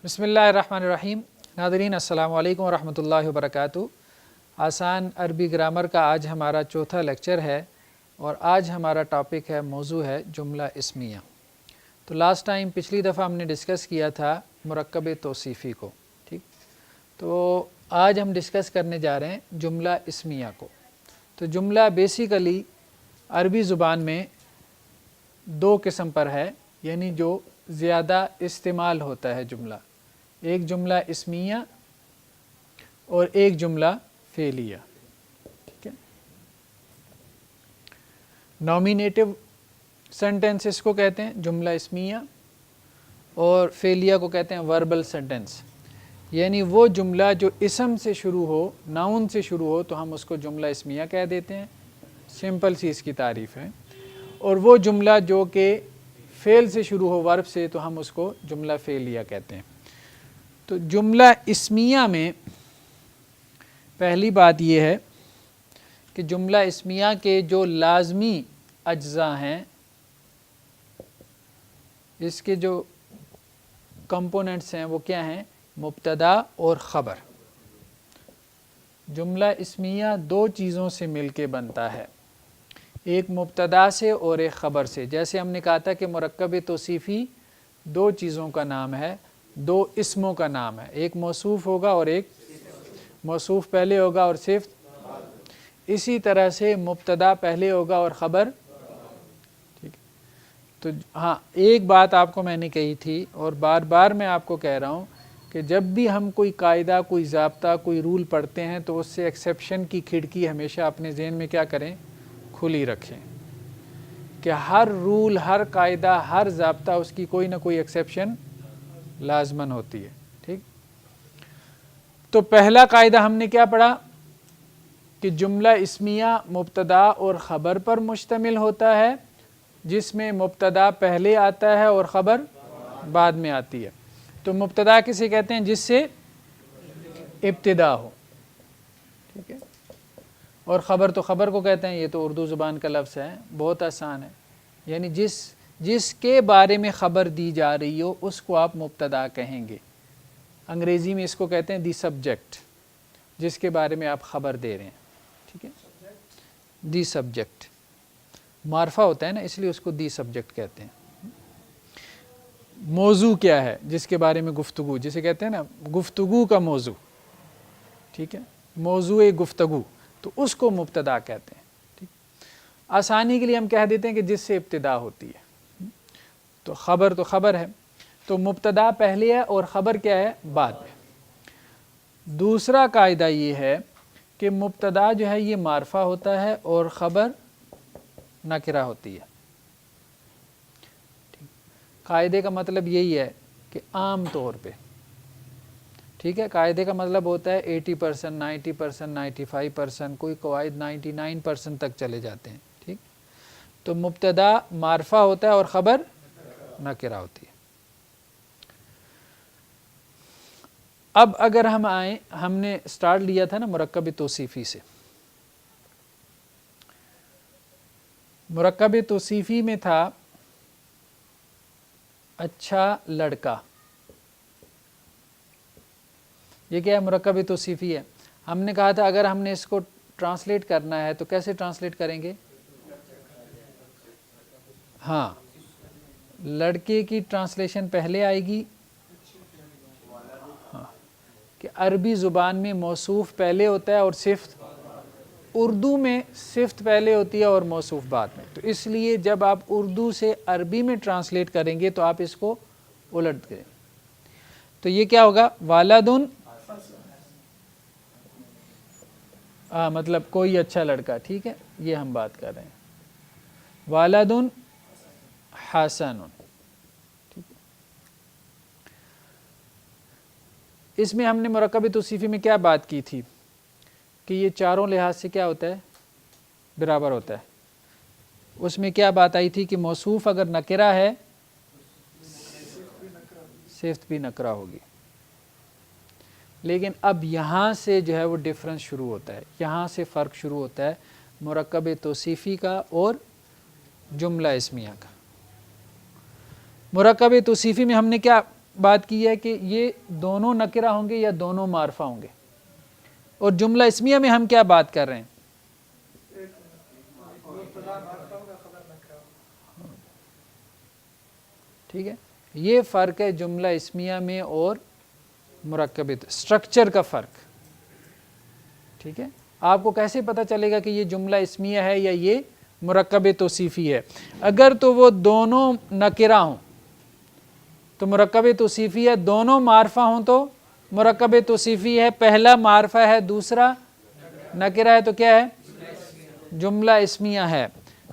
بسم اللہ الرحمن الرحیم۔ ناظرین السلام علیکم ورحمۃ اللہ وبرکاتہ۔ آسان عربی گرامر کا آج ہمارا چوتھا لیکچر ہے اور آج ہمارا ٹاپک ہے، موضوع ہے جملہ اسمیہ۔ تو لاسٹ ٹائم پچھلی دفعہ ہم نے ڈسکس کیا تھا مرکب توصیفی کو، ٹھیک؟ تو آج ہم ڈسکس کرنے جا رہے ہیں جملہ اسمیہ کو۔ تو جملہ بیسیکلی عربی زبان میں دو قسم پر ہے، یعنی جو زیادہ استعمال ہوتا ہے جملہ، ایک جملہ اسمیہ اور ایک جملہ فعلیہ، ٹھیک ہے؟ نومینیٹو سینٹنسز کو کہتے ہیں جملہ اسمیہ اور فعلیہ کو کہتے ہیں وربل سینٹنس، یعنی وہ جملہ جو اسم سے شروع ہو، ناؤن سے شروع ہو تو ہم اس کو جملہ اسمیہ کہہ دیتے ہیں، سمپل سی اس کی تعریف ہے، اور وہ جملہ جو کہ فعل سے شروع ہو، ورب سے، تو ہم اس کو جملہ فعلیہ کہتے ہیں۔ تو جملہ اسمیہ میں پہلی بات یہ ہے کہ جملہ اسمیہ کے جو لازمی اجزاء ہیں، اس کے جو کمپوننٹس ہیں وہ کیا ہیں؟ مبتدا اور خبر۔ جملہ اسمیہ دو چیزوں سے مل کے بنتا ہے، ایک مبتدا سے اور ایک خبر سے۔ جیسے ہم نے کہا تھا کہ مرکب توصیفی دو چیزوں کا نام ہے، دو اسموں کا نام ہے، ایک موصوف ہوگا اور ایک موصوف پہلے ہوگا اور صفت۔ اسی طرح سے مبتدا پہلے ہوگا اور خبر، ٹھیک؟ تو ہاں، ایک بات آپ کو میں نے کہی تھی اور بار بار میں آپ کو کہہ رہا ہوں کہ جب بھی ہم کوئی قاعدہ، کوئی ضابطہ، کوئی رول پڑھتے ہیں تو اس سے ایکسیپشن کی کھڑکی ہمیشہ اپنے ذہن میں کیا کریں؟ کھلی رکھیں، کہ ہر رول، ہر قاعدہ، ہر ضابطہ، اس کی کوئی نہ کوئی ایکسیپشن لازماً ہوتی ہے، ٹھیک؟ تو پہلا قاعدہ ہم نے کیا پڑھا کہ جملہ اسمیہ مبتدا اور خبر پر مشتمل ہوتا ہے، جس میں مبتدا پہلے آتا ہے اور خبر بعد میں آتی ہے۔ تو مبتدا کسے کہتے ہیں؟ جس سے ابتدا ہو، ٹھیک ہے؟ اور خبر تو خبر کو کہتے ہیں، یہ تو اردو زبان کا لفظ ہے، بہت آسان ہے، یعنی جس کے بارے میں خبر دی جا رہی ہو اس کو آپ مبتدا کہیں گے۔ انگریزی میں اس کو کہتے ہیں دی سبجیکٹ، جس کے بارے میں آپ خبر دے رہے ہیں، ٹھیک ہے؟ دی سبجیکٹ معرفہ ہوتا ہے نا، اس لیے اس کو دی سبجیکٹ کہتے ہیں۔ موضوع کیا ہے؟ جس کے بارے میں گفتگو، جسے کہتے ہیں نا گفتگو کا موضوع، ٹھیک ہے؟ موضوع گفتگو، تو اس کو مبتدا کہتے ہیں، ٹھیک؟ آسانی کے لیے ہم کہہ دیتے ہیں کہ جس سے ابتدا ہوتی ہے۔ تو خبر ہے، تو مبتدا پہلے ہے اور خبر کیا ہے؟ بعد میں۔ دوسرا قاعدہ یہ ہے کہ مبتدا جو ہے یہ معرفہ ہوتا ہے اور خبر نکرہ ہوتی ہے۔ قاعدے کا مطلب یہی ہے کہ عام طور پہ، ٹھیک ہے، قاعدے کا مطلب ہوتا ہے 80%، 90%، 95%، کوئی قواعد 99% تک چلے جاتے ہیں، ٹھیک؟ تو مبتدا معرفہ ہوتا ہے اور خبر نکرہ ہوتی ہے۔ اب اگر ہم آئیں، ہم نے سٹارٹ لیا تھا نا مرکب توصیفی سے۔ مرکب توصیفی میں تھا اچھا لڑکا، یہ کیا ہے؟ مرکب توصیفی ہے۔ ہم نے کہا تھا اگر ہم نے اس کو ٹرانسلیٹ کرنا ہے تو کیسے ٹرانسلیٹ کریں گے؟ ہاں، لڑکے کی ٹرانسلیشن پہلے آئے گی، ہاں، کہ عربی زبان میں موصوف پہلے ہوتا ہے اور صفت، اردو میں صفت پہلے ہوتی ہے اور موصوف بعد میں۔ تو اس لیے جب آپ اردو سے عربی میں ٹرانسلیٹ کریں گے تو آپ اس کو الٹ کریں، تو یہ کیا ہوگا؟ والدن، مطلب کوئی اچھا لڑکا، ٹھیک ہے، یہ ہم بات کر رہے ہیں، والدن حسن، ٹھیک ہے؟ اس میں ہم نے مرکب توصیفی میں کیا بات کی تھی کہ یہ چاروں لحاظ سے کیا ہوتا ہے؟ برابر ہوتا ہے۔ اس میں کیا بات آئی تھی کہ موصوف اگر نکرہ ہے، صفت بھی نکرہ ہوگی۔ لیکن اب یہاں سے جو ہے وہ ڈفرنس شروع ہوتا ہے، یہاں سے فرق شروع ہوتا ہے مرکب توصیفی کا اور جملہ اسمیہ کا۔ مرکب توصیفی میں ہم نے کیا بات کی ہے کہ یہ دونوں نکرہ ہوں گے یا دونوں معرفہ ہوں گے. اور جملہ اسمیہ میں ہم کیا بات کر رہے ہیں؟ ٹھیک ہے، یہ فرق ہے جملہ اسمیہ میں اور مرکب اسٹرکچر کا فرق. ٹھیک ہے، آپ کو کیسے پتہ چلے گا کہ یہ جملہ اسمیہ ہے یا یہ مرکب توصیفی ہے؟ اگر تو وہ دونوں نکرہ ہوں تو مرکب توصیفی ہے، دونوں معرفہ ہوں تو مرکب توصیفی ہے. پہلا معرفہ ہے دوسرا نکرہ ہے تو کیا ہے؟ جملہ اسمیہ ہے.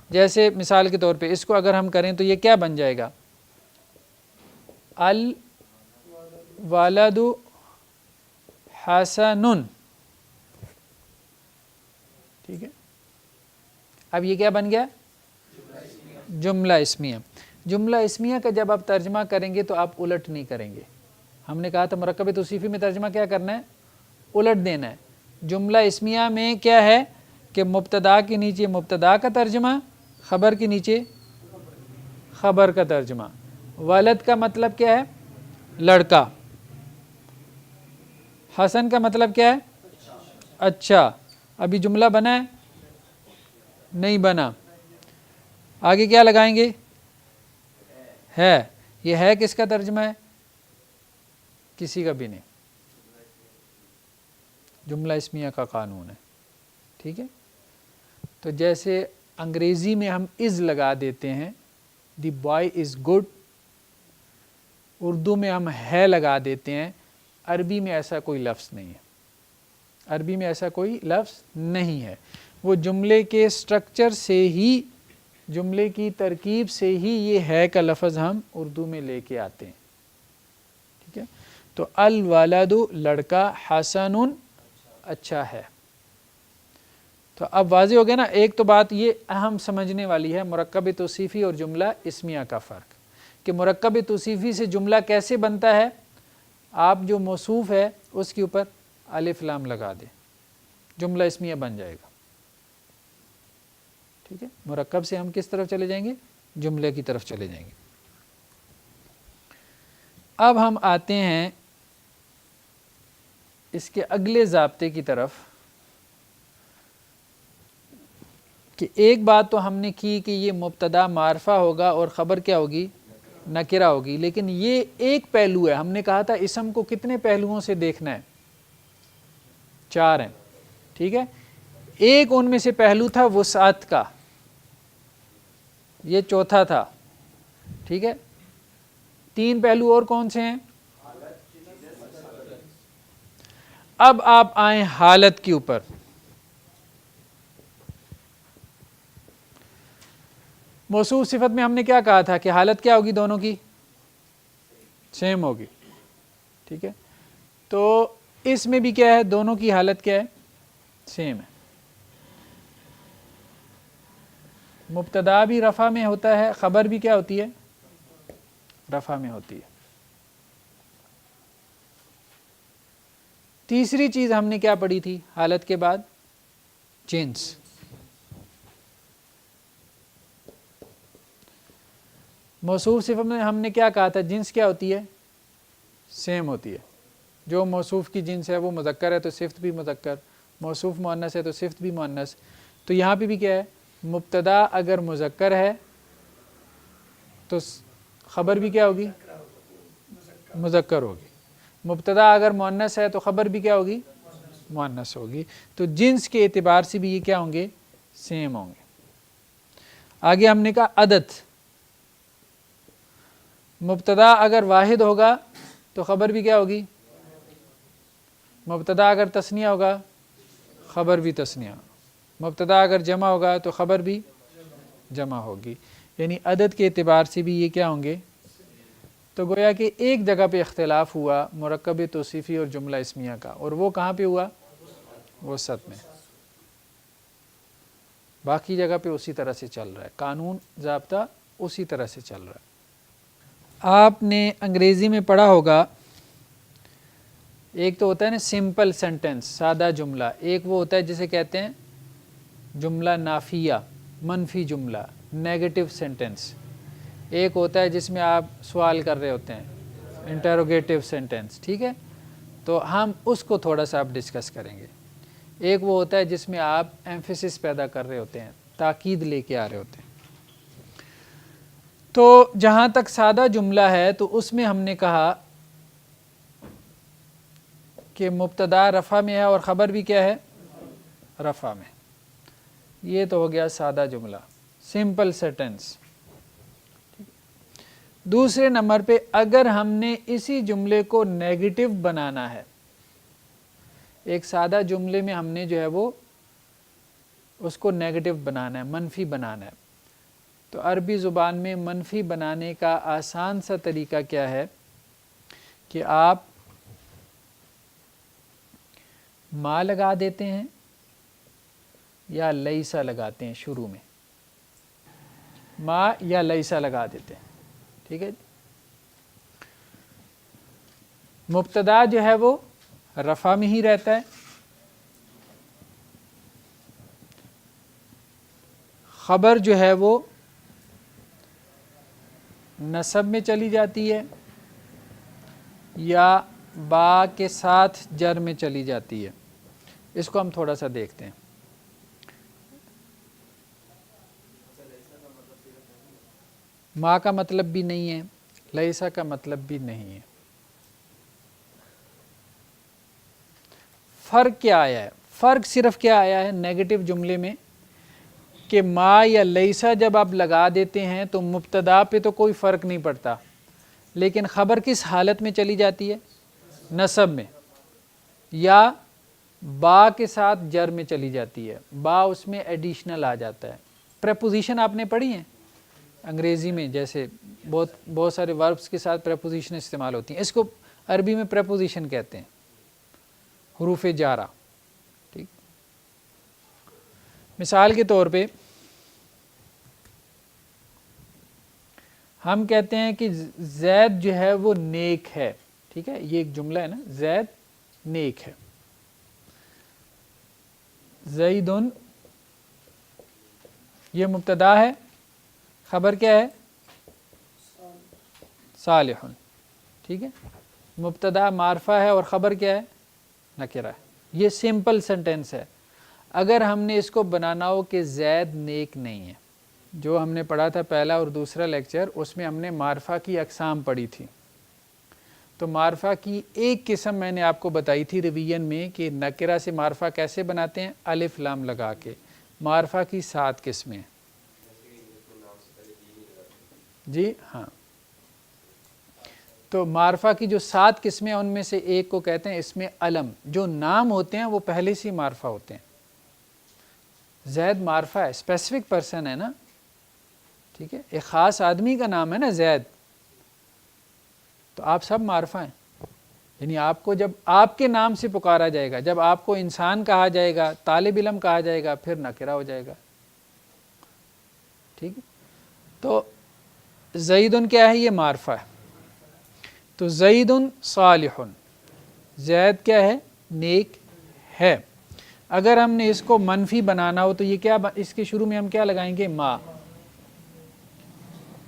جیسے مثال کے طور پہ اس کو اگر ہم کریں تو یہ کیا بن جائے گا؟ الولد حسن. ٹھیک ہے، اب یہ کیا بن گیا؟ جملہ اسمیہ. جملہ اسمیہ کا جب آپ ترجمہ کریں گے تو آپ الٹ نہیں کریں گے. ہم نے کہا تھا مرکب توصیفی میں ترجمہ کیا کرنا ہے؟ الٹ دینا ہے. جملہ اسمیہ میں کیا ہے کہ مبتدا کے نیچے مبتدا کا ترجمہ، خبر کے نیچے خبر کا ترجمہ. ولد کا مطلب کیا ہے؟ لڑکا. حسن کا مطلب کیا ہے؟ اچھا. ابھی جملہ بنا ہے؟ نہیں بنا. آگے کیا لگائیں گے؟ ہے. یہ ہے کس کا ترجمہ ہے؟ کسی کا بھی نہیں. جملہ اسمیہ کا قانون ہے. ٹھیک ہے، تو جیسے انگریزی میں ہم از لگا دیتے ہیں، دی بوائے از گڈ. اردو میں ہم ہے لگا دیتے ہیں. عربی میں ایسا کوئی لفظ نہیں ہے. عربی میں ایسا کوئی لفظ نہیں ہے. وہ جملے کے سٹرکچر سے ہی، جملے کی ترکیب سے ہی یہ ہے کا لفظ ہم اردو میں لے کے آتے ہیں. ٹھیک ہے، تو الولد لڑکا، حسن اچھا ہے. تو اب واضح ہو گیا نا. ایک تو بات یہ اہم سمجھنے والی ہے مرکب توصیفی اور جملہ اسمیہ کا فرق، کہ مرکب توصیفی سے جملہ کیسے بنتا ہے؟ آپ جو موصوف ہے اس کے اوپر الف لام لگا دیں، جملہ اسمیہ بن جائے گا. ٹھیک ہے، مرکب سے ہم کس طرف چلے جائیں گے؟ جملے کی طرف چلے جائیں گے. اب ہم آتے ہیں اس کے اگلے ضابطے کی طرف، کہ ایک بات تو ہم نے کی کہ یہ مبتدا معرفہ ہوگا اور خبر کیا ہوگی؟ نکرہ ہوگی. لیکن یہ ایک پہلو ہے. ہم نے کہا تھا اسم کو کتنے پہلوؤں سے دیکھنا ہے؟ 4 ہیں. ٹھیک ہے، ایک ان میں سے پہلو تھا وسعت کا، یہ چوتھا تھا. ٹھیک ہے، 3 پہلو اور کون سے ہیں؟ اب آپ آئیں حالت کے اوپر. موصوف صفت میں ہم نے کیا کہا تھا کہ حالت کیا ہوگی؟ دونوں کی سیم ہوگی. ٹھیک ہے، تو اس میں بھی کیا ہے؟ دونوں کی حالت کیا ہے؟ سیم ہے. مبتدا بھی رفع میں ہوتا ہے، خبر بھی کیا ہوتی ہے؟ رفع میں ہوتی ہے. تیسری چیز ہم نے کیا پڑھی تھی حالت کے بعد؟ جنس. موصوف صفت میں ہم نے کیا کہا تھا؟ جنس کیا ہوتی ہے؟ سیم ہوتی ہے. جو موصوف کی جنس ہے وہ مذکر ہے تو صفت بھی مذکر، موصوف مؤنث ہے تو صفت بھی مؤنث. تو یہاں پہ بھی کیا ہے؟ مبتدا اگر مذکر ہے تو خبر بھی کیا ہوگی؟ مذکر ہوگی. مبتدا اگر مؤنث ہے تو خبر بھی کیا ہوگی؟ مؤنث ہوگی. تو جنس کے اعتبار سے بھی یہ کیا ہوں گے؟ سیم ہوں گے. آگے ہم نے کہا عدد. مبتدا اگر واحد ہوگا تو خبر بھی کیا ہوگی؟ مبتدا اگر تثنیہ ہوگا خبر بھی تثنیہ. مبتدا اگر جمع ہوگا تو خبر بھی جمع ہوگی. یعنی عدد کے اعتبار سے بھی یہ کیا ہوں گے؟ تو گویا کہ ایک جگہ پہ اختلاف ہوا مرکب توصیفی اور جملہ اسمیہ کا، اور وہ کہاں پہ ہوا؟ وسط میں. باقی جگہ پہ اسی طرح سے چل رہا ہے، قانون ضابطہ اسی طرح سے چل رہا ہے. آپ نے انگریزی میں پڑھا ہوگا، ایک تو ہوتا ہے نا سمپل سینٹنس، سادہ جملہ. ایک وہ ہوتا ہے جسے کہتے ہیں جملہ نافیہ، منفی جملہ، نیگیٹو سینٹنس. ایک ہوتا ہے جس میں آپ سوال کر رہے ہوتے ہیں، انٹروگیٹو سینٹینس، ٹھیک ہے. تو ہم اس کو تھوڑا سا اب ڈسکس کریں گے. ایک وہ ہوتا ہے جس میں آپ ایمفیسس پیدا کر رہے ہوتے ہیں، تاکید لے کے آ رہے ہوتے ہیں. تو جہاں تک سادہ جملہ ہے تو اس میں ہم نے کہا کہ مبتدا رفع میں ہے اور خبر بھی کیا ہے؟ رفع میں. یہ تو ہو گیا سادہ جملہ، سمپل سینٹینس. دوسرے نمبر پہ اگر ہم نے اسی جملے کو نیگیٹو بنانا ہے، ایک سادہ جملے میں ہم نے جو ہے وہ اس کو نیگیٹو بنانا ہے، منفی بنانا ہے. تو عربی زبان میں منفی بنانے کا آسان سا طریقہ کیا ہے کہ آپ ما لگا دیتے ہیں یا لیسا لگاتے ہیں. شروع میں ما یا لیسا لگا دیتے ہیں، ٹھیک ہے. مبتدا جو ہے وہ رفع میں ہی رہتا ہے، خبر جو ہے وہ نصب میں چلی جاتی ہے یا با کے ساتھ جر میں چلی جاتی ہے. اس کو ہم تھوڑا سا دیکھتے ہیں. ما کا مطلب بھی نہیں ہے، لیسا کا مطلب بھی نہیں ہے. فرق کیا آیا ہے؟ فرق صرف کیا آیا ہے نیگیٹو جملے میں کہ ما یا لیسا جب آپ لگا دیتے ہیں تو مبتدا پہ تو کوئی فرق نہیں پڑتا، لیکن خبر کس حالت میں چلی جاتی ہے؟ نصب میں، یا با کے ساتھ جر میں چلی جاتی ہے. با اس میں ایڈیشنل آ جاتا ہے. پریپوزیشن آپ نے پڑھی ہیں انگریزی میں، جیسے بہت سارے وربس کے ساتھ پریپوزیشن استعمال ہوتی ہیں. اس کو عربی میں پریپوزیشن کہتے ہیں، حروف جارہ. ٹھیک، مثال کے طور پہ ہم کہتے ہیں کہ زید جو ہے وہ نیک ہے. ٹھیک ہے، یہ ایک جملہ ہے نا، زید نیک ہے. زیدن یہ مبتدا ہے، خبر کیا ہے؟ صالح. ٹھیک ہے، مبتدا معرفہ ہے اور خبر کیا ہے؟ نکرہ ہے. یہ سمپل سینٹینس ہے. اگر ہم نے اس کو بنانا ہو کہ زید نیک نہیں ہے، جو ہم نے پڑھا تھا پہلا اور دوسرا لیکچر، اس میں ہم نے معرفہ کی اقسام پڑھی تھی. تو معرفہ کی ایک قسم میں نے آپ کو بتائی تھی ریویژن میں کہ نکرہ سے معرفہ کیسے بناتے ہیں، الف لام لگا کے. معرفہ کی 7 قسمیں ہیں. جی ہاں، تو معرفہ کی جو 7 قسمیں ان میں سے ایک کو کہتے ہیں اس میں علم. جو نام ہوتے ہیں وہ پہلے سے معرفہ ہوتے ہیں. زید معرفہ ہے، اسپیسیفک پرسن ہے نا. ٹھیک ہے، ایک خاص آدمی کا نام ہے نا زید. تو آپ سب معرفہ ہیں، یعنی آپ کو جب آپ کے نام سے پکارا جائے گا، جب آپ کو انسان کہا جائے گا، طالب علم کہا جائے گا، پھر نکرہ ہو جائے گا. ٹھیک ہے، تو زیدن کیا ہے؟ یہ معرفہ ہے. تو زیدن صالح، زید کیا ہے؟ نیک ہے. اگر ہم نے اس کو منفی بنانا ہو تو یہ کیا، اس کے شروع میں ہم کیا لگائیں گے؟ ما.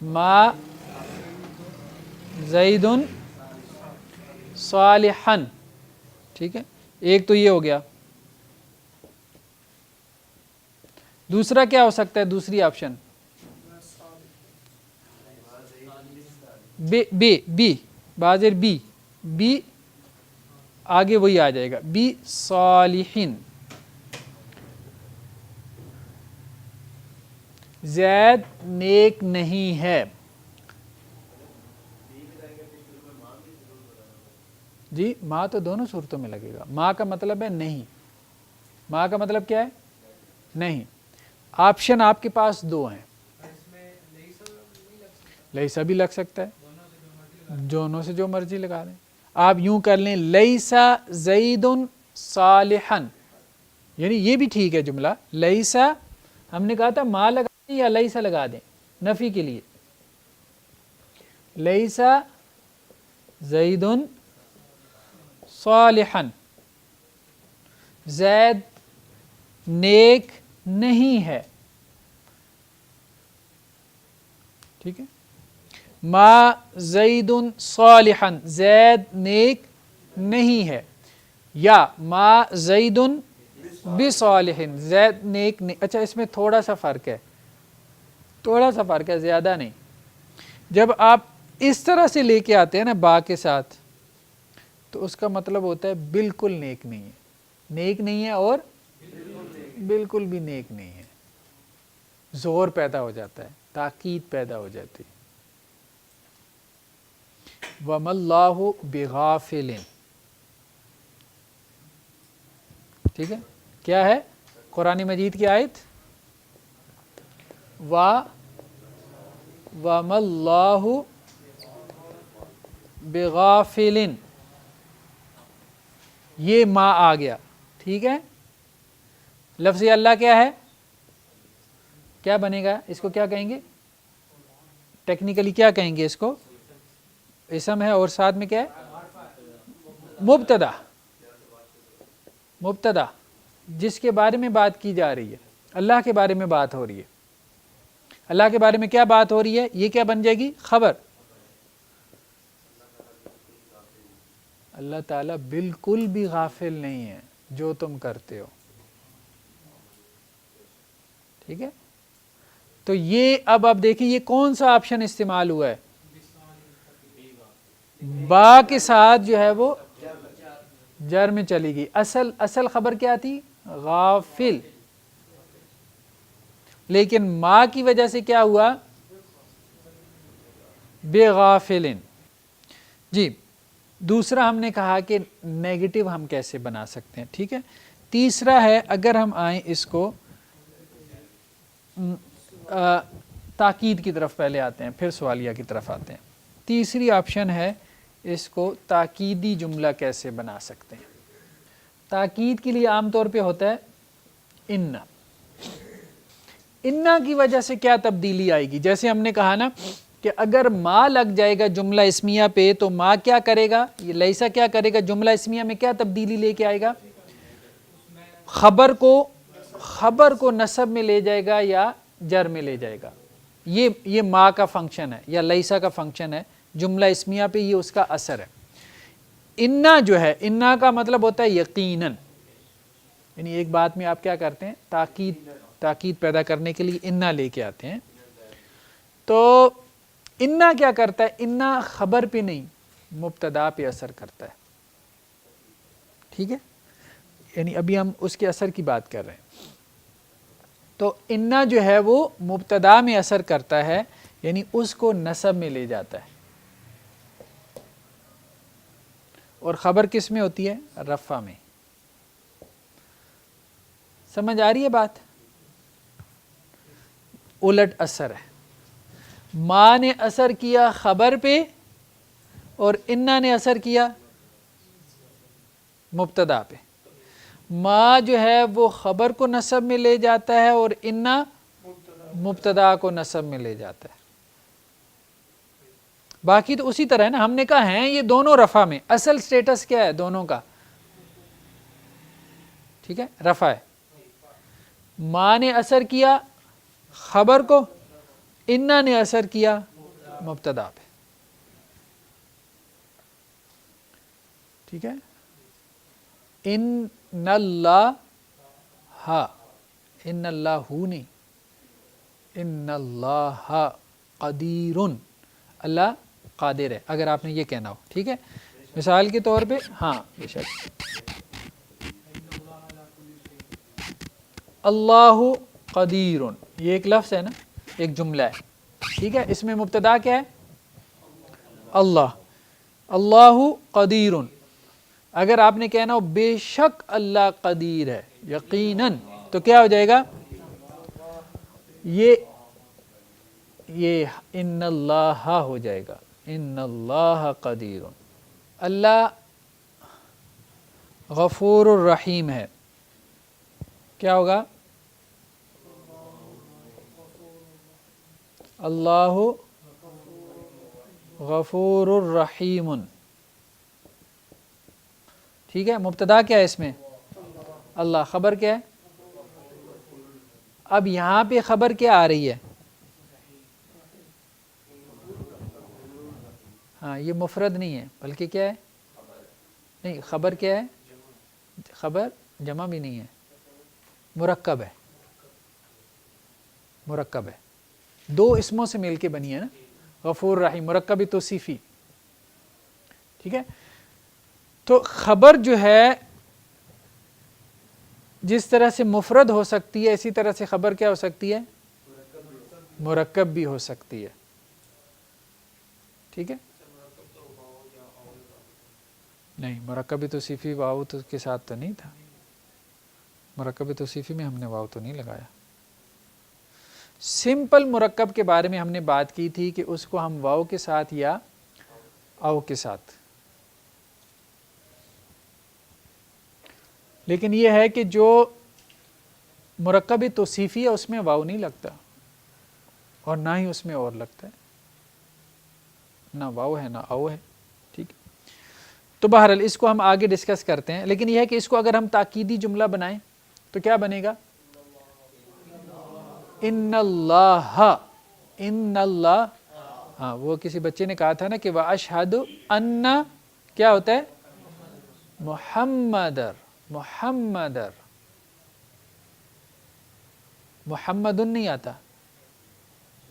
ما زیدن صالحا. ٹھیک ہے، ایک تو یہ ہو گیا. دوسرا کیا ہو سکتا ہے؟ دوسری آپشن بی بازر بی آگے وہی آ جائے گا، بی صالحین. زید نیک نہیں ہے. جی ماں تو دونوں صورتوں میں لگے گا. ماں کا مطلب ہے نہیں. ماں کا مطلب کیا ہے؟ نہیں. آپشن آپ کے پاس 2 ہیں. لیسا بھی لگ سکتا ہے، دونوں سے جو مرضی لگا دیں. آپ یوں کر لیں، لیسا زیدن صالحا، یعنی یہ بھی ٹھیک ہے جملہ. لیسا ہم نے کہا تھا ما لگا دیں یا لیسا لگا دیں نفی کے لیے. لیسا زیدن صالحا، زید نیک نہیں ہے. ٹھیک ہے، ما زید صالحا، زید نیک نہیں ہے، یا ما زید بصالح، زید نیک نہیں. اچھا اس میں تھوڑا سا فرق ہے، تھوڑا سا فرق ہے، زیادہ نہیں. جب آپ اس طرح سے لے کے آتے ہیں نا با کے ساتھ، تو اس کا مطلب ہوتا ہے بالکل نیک نہیں ہے، نیک نہیں ہے اور بالکل بھی نیک نہیں ہے. زور پیدا ہو جاتا ہے، تاکید پیدا ہو جاتی. وَمَا اللَّهُ بِغَافِلٍ، ٹھیک ہے، کیا ہے قرآن مجید کی آیت؟ وَمَا اللَّهُ بِغَافِلٍ، یہ ما آ گیا، ٹھیک ہے. لفظ اللہ کیا ہے؟ کیا بنے گا اس کو؟ کیا کہیں گے ٹیکنیکلی؟ کیا کہیں گے اس کو؟ اسم ہے اور ساتھ میں کیا ہے؟ مبتدا. مبتدا جس کے بارے میں بات کی جا رہی ہے، اللہ کے بارے میں بات ہو رہی ہے. اللہ کے بارے میں کیا بات ہو رہی ہے؟ یہ کیا بن جائے گی؟ خبر. اللہ تعالیٰ بالکل بھی غافل نہیں ہے جو تم کرتے ہو، ٹھیک ہے. تو یہ اب آپ دیکھیں یہ کون سا آپشن استعمال ہوا ہے؟ با کے ساتھ جو ہے وہ جر میں چلی گئی. اصل خبر کیا تھی؟ غافل. لیکن ما کی وجہ سے کیا ہوا؟ بے غافلن. جی دوسرا ہم نے کہا کہ نیگیٹو ہم کیسے بنا سکتے ہیں، ٹھیک ہے. تیسرا ہے اگر ہم آئیں اس کو تاکید کی طرف پہلے آتے ہیں پھر سوالیہ کی طرف آتے ہیں. تیسری آپشن ہے اس کو تاکیدی جملہ کیسے بنا سکتے ہیں. تاکید کے لیے عام طور پہ ہوتا ہے ان. انا کی وجہ سے کیا تبدیلی آئے گی؟ جیسے ہم نے کہا نا کہ اگر ما لگ جائے گا جملہ اسمیہ پہ تو ما کیا کرے گا؟ یہ لیسا کیا کرے گا؟ جملہ اسمیہ میں کیا تبدیلی لے کے آئے گا؟ خبر کو نصب میں لے جائے گا یا جر میں لے جائے گا. یہ ما کا فنکشن ہے یا لیسا کا فنکشن ہے جملہ اسمیہ پہ، یہ اس کا اثر ہے. انا جو ہے، انا کا مطلب ہوتا ہے یقیناً، یعنی ایک بات میں آپ کیا کرتے ہیں؟ تاکید پیدا کرنے کے لیے انا لے کے آتے ہیں. تو انا کیا کرتا ہے؟ انا خبر پہ نہیں مبتدا پہ اثر کرتا ہے، ٹھیک ہے. یعنی ابھی ہم اس کے اثر کی بات کر رہے ہیں. تو انا جو ہے وہ مبتدا میں اثر کرتا ہے، یعنی اس کو نصب میں لے جاتا ہے. اور خبر کس میں ہوتی ہے؟ رفع میں. سمجھ آ رہی ہے بات؟ الٹ اثر ہے. ما نے اثر کیا خبر پہ اور انا نے اثر کیا مبتدا پہ. ما جو ہے وہ خبر کو نصب میں لے جاتا ہے اور انا مبتدا کو نصب میں لے جاتا ہے. باقی تو اسی طرح ہے نا، ہم نے کہا ہیں یہ دونوں رفع میں. اصل سٹیٹس کیا ہے دونوں کا؟ ٹھیک ہے، رفع ہے. ما نے اثر کیا خبر کو، انا نے اثر کیا مبتدا پہ، ٹھیک ہے. ان اللہ ان اللہ نہیں، ان اللہ قدیر، اللہ قادر ہے اگر آپ نے یہ کہنا ہو، ٹھیک ہے. مثال کے طور پہ ہاں بے شک اللہ قدیر، یہ ایک لفظ ہے نا، ایک جملہ ہے، ٹھیک ہے. اس میں مبتدا کیا ہے؟ اللہ. اللہ قدیر، اگر آپ نے کہنا ہو بے شک اللہ قدیر ہے، یقیناً، تو کیا ہو جائے گا؟ یہ ان اللہ ہو جائے گا، ان اللہ قدیر. اللہ غفور الرحیم ہے، کیا ہوگا؟ اللہ غفور الرحیم، ٹھیک ہے. مبتدا کیا ہے اس میں؟ اللہ. خبر کیا ہے؟ اب یہاں پہ خبر کیا آ رہی ہے؟ ہاں یہ مفرد نہیں ہے بلکہ کیا ہے؟ نہیں، خبر کیا ہے؟ خبر جمع بھی نہیں ہے، مرکب ہے، مرکب ہے، دو اسموں سے مل کے بنی ہے نا، غفور رحیم، مرکب توصیفی، ٹھیک ہے. تو خبر جو ہے جس طرح سے مفرد ہو سکتی ہے اسی طرح سے خبر کیا ہو سکتی ہے؟ مرکب بھی ہو سکتی ہے، ٹھیک ہے. نہیں، مرکب توصیفی واو تو کے ساتھ تو نہیں تھا، مرکب توصیفی میں ہم نے واو تو نہیں لگایا. سمپل مرکب کے بارے میں ہم نے بات کی تھی کہ اس کو ہم واو کے ساتھ یا او کے ساتھ، لیکن یہ ہے کہ جو مرکب توصیفی ہے اس میں واو نہیں لگتا اور نہ ہی اس میں اور لگتا ہے، نہ واو ہے نہ او ہے، ٹھیک. تو بہرحال اس کو ہم آگے ڈسکس کرتے ہیں، لیکن یہ ہے کہ اس کو اگر ہم تاکیدی جملہ بنائیں تو کیا بنے گا؟ ان اللہ، ان اللہ. ہاں وہ کسی بچے نے کہا تھا نا کہ وَأَشْهَدُ أَنَّ کیا ہوتا ہے؟ محمدر، محمدر، محمد نہیں آتا،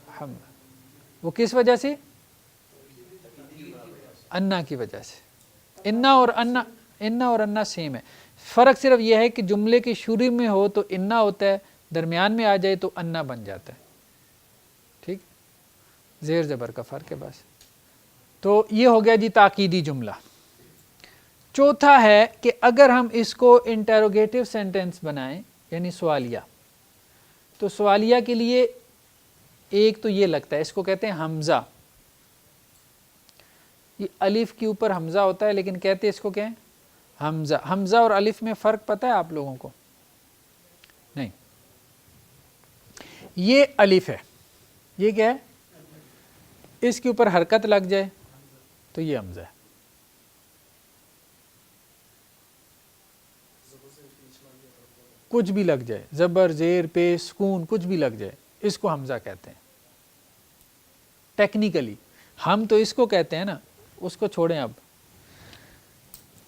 محمد. وہ کس وجہ سے؟ انا کی وجہ سے. انا اور انا، انا اور انا سیم ہے، فرق صرف یہ ہے کہ جملے کے شروع میں ہو تو انا ہوتا ہے، درمیان میں آ جائے تو انا بن جاتا ہے، ٹھیک، زیر زبر کا فرق ہے بس. تو یہ ہو گیا جی تاکیدی جملہ. چوتھا ہے کہ اگر ہم اس کو انٹروگیٹو سینٹینس بنائیں یعنی سوالیہ، تو سوالیہ کے لیے ایک تو یہ لگتا ہے، اس کو کہتے ہیں حمزہ. یہ الف کے اوپر حمزہ ہوتا ہے لیکن کہتے ہیں اس کو کیا ہے؟ حمزہ. حمزہ اور الف میں فرق پتہ ہے آپ لوگوں کو؟ نہیں. یہ الف ہے، یہ کیا ہے؟ اس کے اوپر حرکت لگ جائے تو یہ حمزہ ہے. کچھ بھی لگ جائے، زبر، زیر، پیش، سکون، کچھ بھی لگ جائے، اس کو حمزہ کہتے ہیں ٹیکنیکلی. ہم تو اس کو کہتے ہیں نا، اس کو چھوڑیں اب،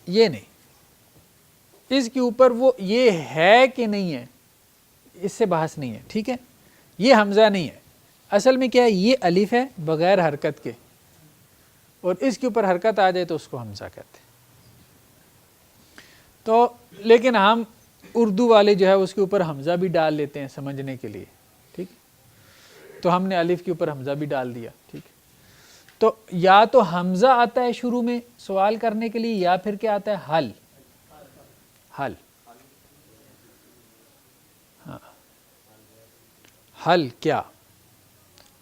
یہ نہیں. اس کے اوپر وہ یہ ہے کہ نہیں ہے اس سے بحث نہیں ہے، ٹھیک ہے. یہ حمزہ نہیں ہے، اصل میں کیا ہے؟ یہ الف ہے بغیر حرکت کے، اور اس کے اوپر حرکت آ جائے تو اس کو حمزہ کہتے ہیں. تو لیکن ہم اردو والے جو ہے اس کے اوپر حمزہ بھی ڈال لیتے ہیں سمجھنے کے لیے، ٹھیک. تو ہم نے الف کے اوپر حمزہ بھی ڈال دیا، ٹھیک. تو یا تو حمزہ آتا ہے شروع میں سوال کرنے کے لیے، یا پھر کیا آتا ہے؟ حل. حل، ہاں، حل. کیا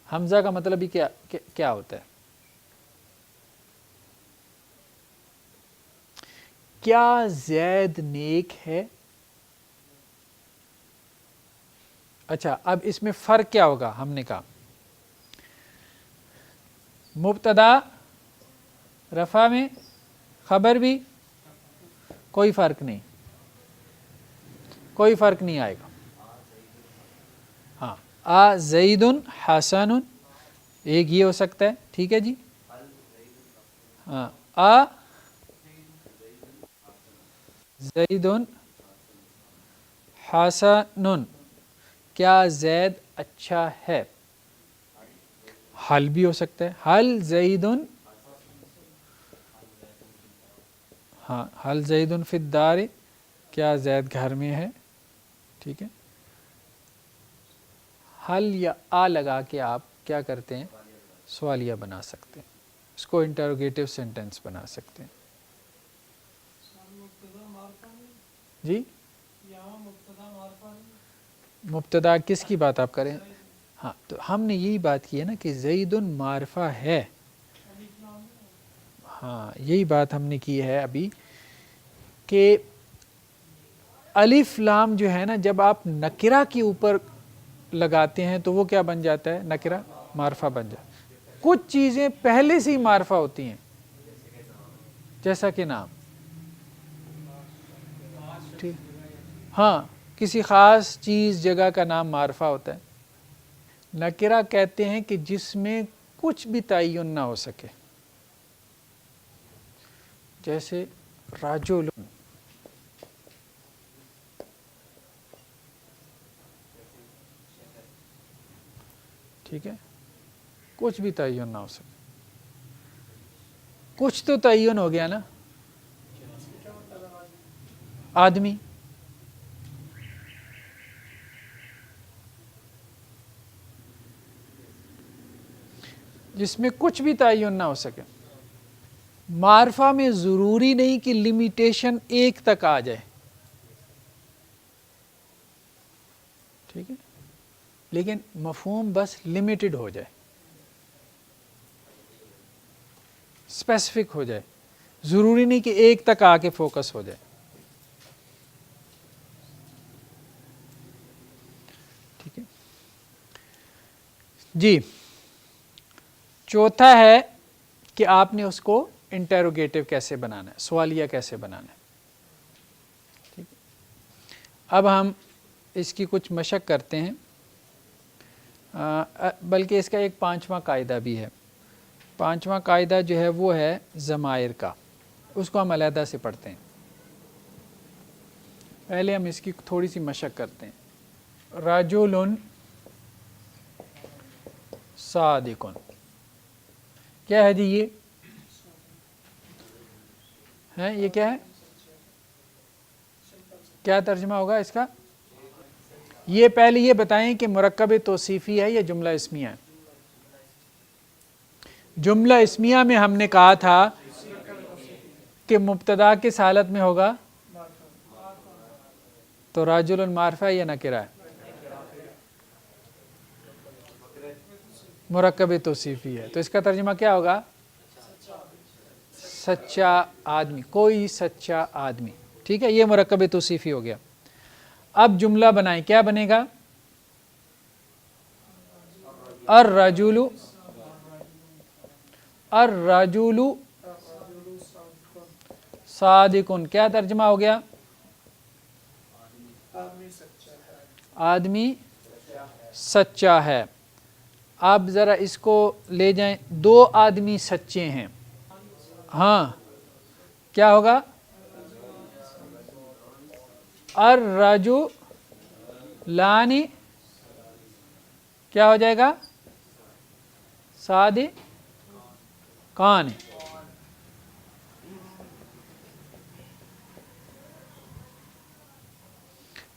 حمزہ کا مطلب ہی کیا ہوتا ہے؟ کیا زید نیک ہے؟ اچھا، اب اس میں فرق کیا ہوگا؟ ہم نے کہا مبتدا رفع میں، خبر بھی، کوئی فرق نہیں، کوئی فرق نہیں آئے گا. ہاں، آ زید حسن، ایک یہ ہو سکتا ہے، ٹھیک ہے جی. ہاں، آ زید حسن، کیا زید اچھا ہے؟ حل بھی ہو سکتا ہے، حل زید، ہاں، حل زید فی الدار، کیا زید گھر میں ہے، ٹھیک ہے. حل یا آ لگا کے آپ کیا کرتے ہیں؟ سوالیہ بنا سکتے ہیں، اس کو انٹروگیٹو سینٹینس بنا سکتے ہیں. جی مبتدا کس کی بات آپ کریں؟ ہاں، تو ہم نے یہی بات کی ہے نا کہ زید معرفہ ہے. ہاں، یہی بات ہم نے کی ہے ابھی کہ الف لام جو ہے نا، جب آپ نکرہ کے اوپر لگاتے ہیں تو وہ کیا بن جاتا ہے؟ نکرہ معرفہ بن جاتا ہے. کچھ چیزیں پہلے سے ہی معرفہ ہوتی ہیں، جیسا کہ نام، ٹھیک. ہاں، کسی خاص چیز جگہ کا نام معرفہ ہوتا ہے. نکرہ کہتے ہیں کہ جس میں کچھ بھی تعین نہ ہو سکے، جیسے رجل، ٹھیک ہے، کچھ بھی تعین نہ ہو سکے، کچھ تو تعین ہو گیا نا، آدمی، جس میں کچھ بھی تعین نہ ہو سکے۔ معرفہ میں ضروری نہیں کہ لمیٹیشن ایک تک آ جائے، ٹھیک ہے، لیکن مفہوم بس لمیٹڈ ہو جائے، اسپیسیفک ہو جائے، ضروری نہیں کہ ایک تک آ کے فوکس ہو جائے۔ ٹھیک ہے جی، چوتھا ہے کہ آپ نے اس کو انٹیروگیٹو کیسے بنانا ہے، سوالیہ کیسے بنانا ہے۔ ٹھیک ہے، اب ہم اس کی کچھ مشق کرتے ہیں، بلکہ اس کا ایک پانچواں قاعدہ بھی ہے۔ پانچواں قاعدہ جو ہے وہ ہے ضمائر کا، اس کو ہم علیحدہ سے پڑھتے ہیں۔ پہلے ہم اس کی تھوڑی سی مشق کرتے ہیں۔ رجل صادق، کیا ہے جی یہ ہے، یہ کیا ہے، کیا ترجمہ ہوگا اس کا؟ یہ پہلے یہ بتائیں کہ مرکب توصیفی ہے یا جملہ اسمیہ ہے؟ جملہ اسمیہ میں ہم نے کہا تھا کہ مبتدا کس حالت میں ہوگا؟ تو رجل معرفہ ہے یا نکرہ ہے؟ مرکب توصیفی ہے، تو اس کا ترجمہ کیا ہوگا؟ سچا آدمی، کوئی سچا آدمی۔ ٹھیک ہے، یہ مرکب توصیفی ہو گیا۔ اب جملہ بنائیں، کیا بنے گا؟ الرجل، الرجل صادق، کیا ترجمہ ہو گیا؟ آدمی سچا ہے۔ آپ ذرا اس کو لے جائیں، دو آدمی سچے ہیں، ہاں کیا ہوگا؟ الرجلان، کیا ہو جائے گا؟ صادقان۔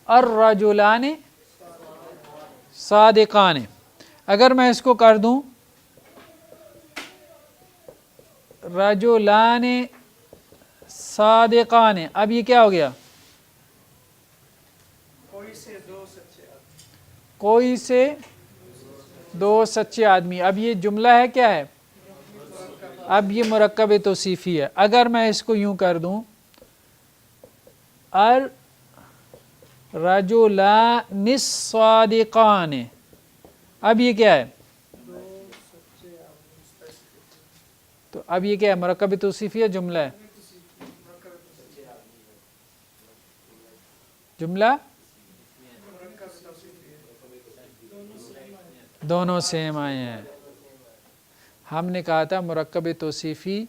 الرجلان صادقان، اگر میں اس کو کر دوں رجلان صادقان، اب یہ کیا ہو گیا؟ کوئی سے دو سچے آدمی۔ اب یہ جملہ ہے، کیا ہے؟ اب یہ مرکب توصیفی ہے۔ اگر میں اس کو یوں کر دوں الرجلان الصادقان، اب یہ کیا ہے؟ تو اب یہ کیا ہے؟ مرکب توصیفی ہے، جملہ ہے؟ جملہ، دونوں سیم آئے ہیں۔ ہم نے کہا تھا مرکب توصیفی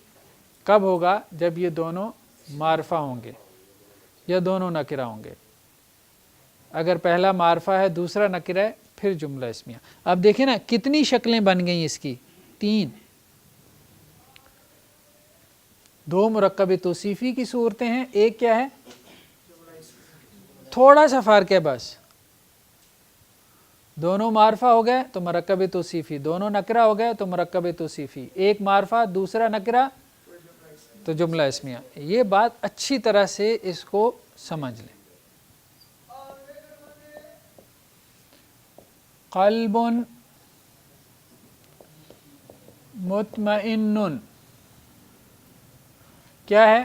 کب ہوگا؟ جب یہ دونوں معرفہ ہوں گے یا دونوں نکرہ ہوں گے۔ اگر پہلا معرفہ ہے، دوسرا نکرہ ہے، پھر جملہ اسمیہ۔ اب دیکھیں نا کتنی شکلیں بن گئیں اس کی، 3۔ دو مرکب توصیفی کی صورتیں ہیں، ایک کیا ہے؟ تھوڑا سا فرق ہے بس، دونوں معرفہ ہو گئے تو مرکب توصیفی، دونوں نکرہ ہو گئے تو مرکب توصیفی، ایک معرفہ دوسرا نکرہ تو جملہ اسمیہ۔ یہ بات اچھی طرح سے اس کو سمجھ لیں۔ قلب مطمئن، کیا ہے؟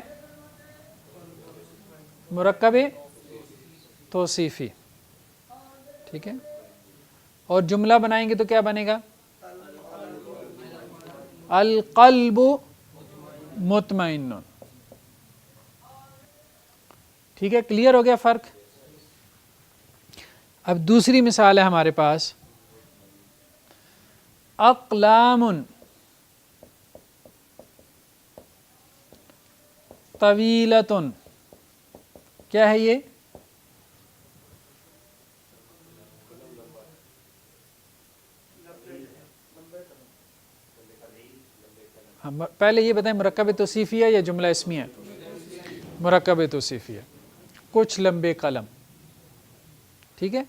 مرکب توصیفی، ٹھیک ہے، اور جملہ بنائیں گے تو کیا بنے گا؟ القلب مطمئن۔ ٹھیک ہے، کلیئر ہو گیا فرق؟ اب دوسری مثال ہے ہمارے پاس، اقلام طویلتن کیا ہے یہ؟ پہلے یہ بتائیں مرکب توصیفیہ یا جملہ اسمیہ؟ مرکب توصیفیہ، کچھ لمبے قلم، ٹھیک ہے.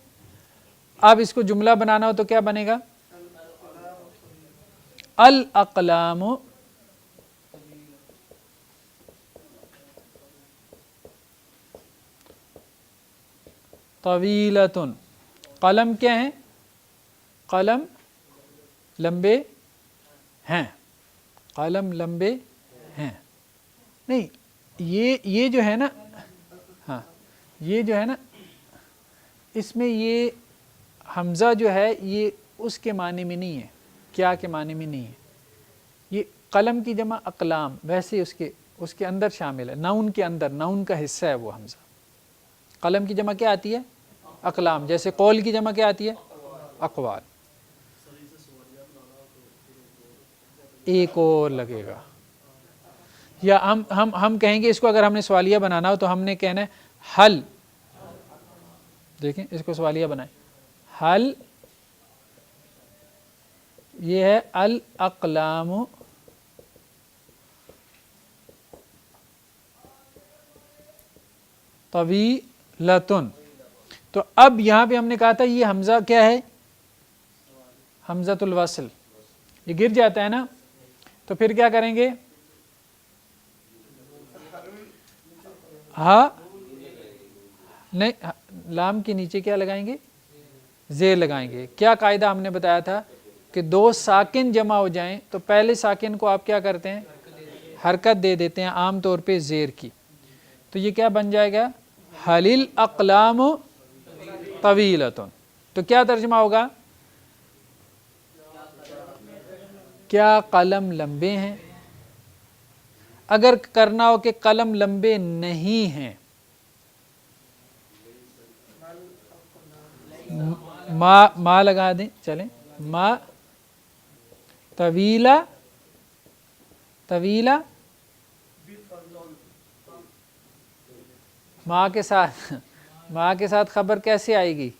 اب اس کو جملہ بنانا ہو تو کیا بنے گا؟ الاقلام طویلتن. قلم کیا ہیں؟ قلم لمبے ہیں، قلم لمبے ہیں. نہیں یہ جو ہے نا، ہاں یہ جو ہے نا، اس میں یہ حمزہ جو ہے یہ اس کے معنی میں نہیں ہے. کیا کے معنی میں نہیں ہے؟ یہ قلم کی جمع اقلام، ویسے اس کے اندر شامل ہے، نون کے اندر، نون کا حصہ ہے وہ حمزہ. قلم کی جمع کیا آتی ہے؟ اقلام. جیسے قول کی جمع کیا آتی ہے؟ اقوال. ایک اور لگے گا، یا ہم کہیں گے اس کو، اگر ہم نے سوالیہ بنانا ہو تو ہم نے کہنا ہے حل. دیکھیں اس کو سوالیہ بنائیں، حل یہ ہے الاقلام طویلتن. تو اب یہاں پہ ہم نے کہا تھا یہ حمزہ کیا ہے؟ حمزۃ الوصل. یہ گر جاتا ہے نا، تو پھر کیا کریں گے؟ ہاں نہیں، لام کے نیچے کیا لگائیں گے؟ زیر لگائیں گے. کیا قاعدہ ہم نے بتایا تھا کہ دو ساکن جمع ہو جائیں تو پہلے ساکن کو آپ کیا کرتے ہیں؟ حرکت دے دیتے ہیں، عام طور پہ زیر کی. تو یہ کیا بن جائے گا؟ حل الاقلام طویلتن. تو کیا ترجمہ ہوگا؟ کیا قلم لمبے ہیں؟ اگر کرنا ہو کہ قلم لمبے نہیں ہیں، ما لگا دیں، چلیں ما طویلہ ماں کے ساتھ خبر کیسے آئے گی؟